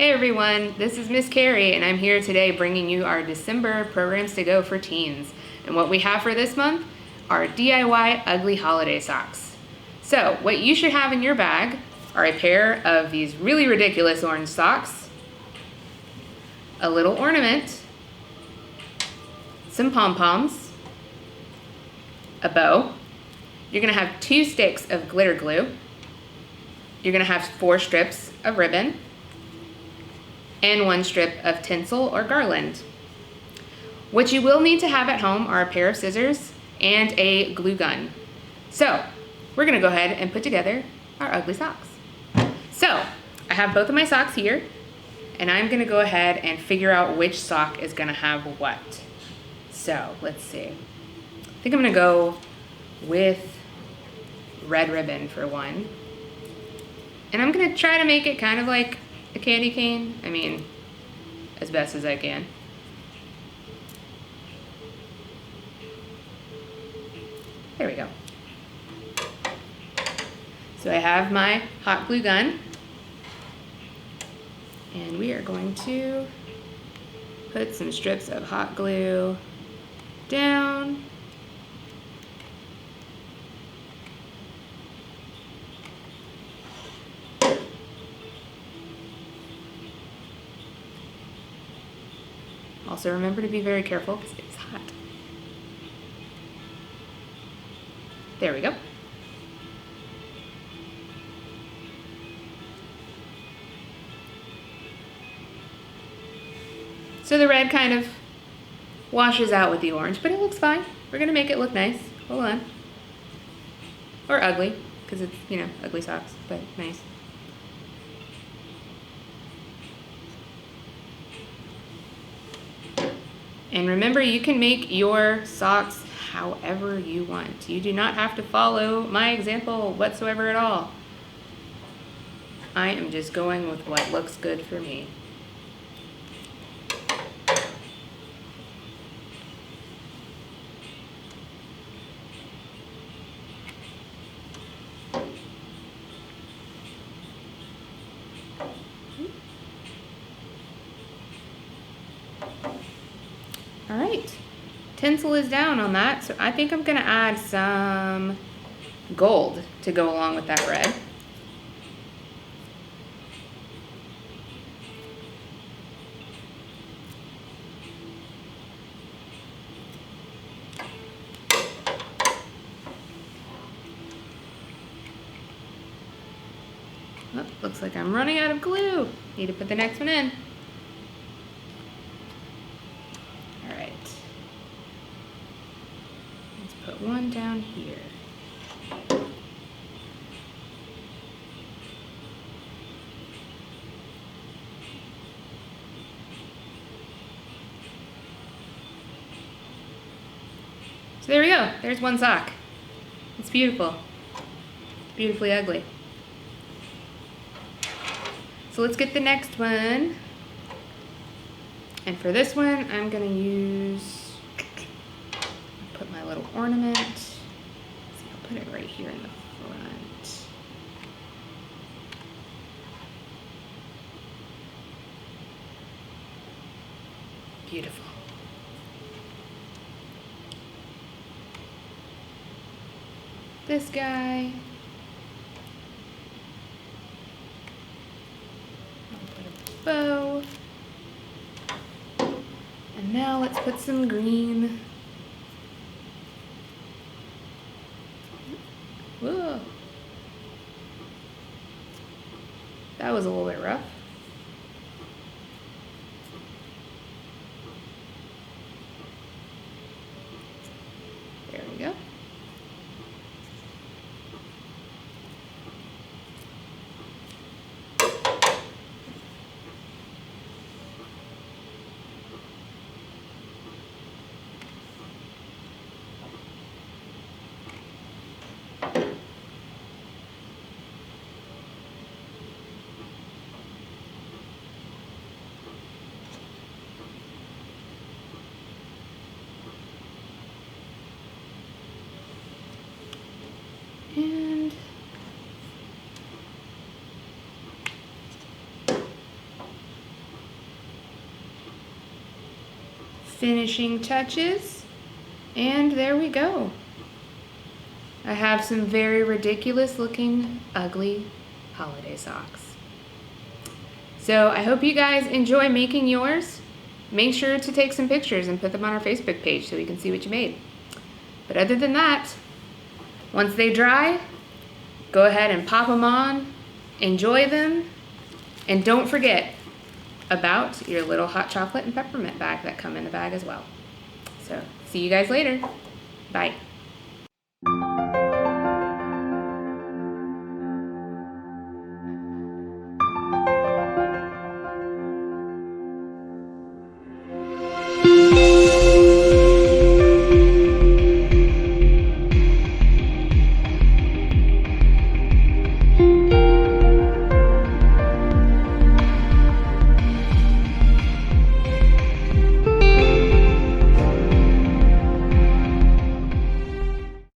Hey everyone, this is Miss Carrie and I'm here today bringing you our December programs to go for teens. And what we have for this month are DIY ugly holiday socks. So what you should have in your bag are a pair of these really ridiculous orange socks, a little ornament, some pom-poms, a bow. You're gonna have 2 sticks of glitter glue. You're gonna have 4 strips of ribbon and 1 strip of tinsel or garland. What you will need to have at home are a pair of scissors and a glue gun. So we're gonna go ahead and put together our ugly socks. So I have both of my socks here and I'm gonna go ahead and figure out which sock is gonna have what. So let's see. I think I'm gonna go with red ribbon for one. And I'm gonna try to make it kind of like a candy cane. I mean, as best as I can. There we go. So I have my hot glue gun. And we are going to put some strips of hot glue down. Also remember to be very careful because it's hot. There we go. So the red kind of washes out with the orange, but it looks fine. We're gonna make it look nice. Hold on. Or ugly, because it's, you know, ugly socks, but nice. And remember, you can make your socks however you want. You do not have to follow my example whatsoever at all. I am just going with what looks good for me. All right, tinsel is down on that, so I think I'm gonna add some gold to go along with that red. Oh, looks like I'm running out of glue. Need to put the next one in. All right. Let's put one down here. So there we go. There's one sock. It's beautiful. It's beautifully ugly. So let's get the next one. And for this one, I'm gonna put my little ornament. So I'll put it right here in the front. Beautiful. This guy. Bow. And now let's put some green. Whoa. That was a little bit rough. There we go. And finishing touches, and there we go. I have some very ridiculous looking, ugly holiday socks. So I hope you guys enjoy making yours. Make sure to take some pictures and put them on our Facebook page so we can see what you made. But other than that, once they dry, go ahead and pop them on, enjoy them, and don't forget about your little hot chocolate and peppermint bag that come in the bag as well. So see you guys later. Bye.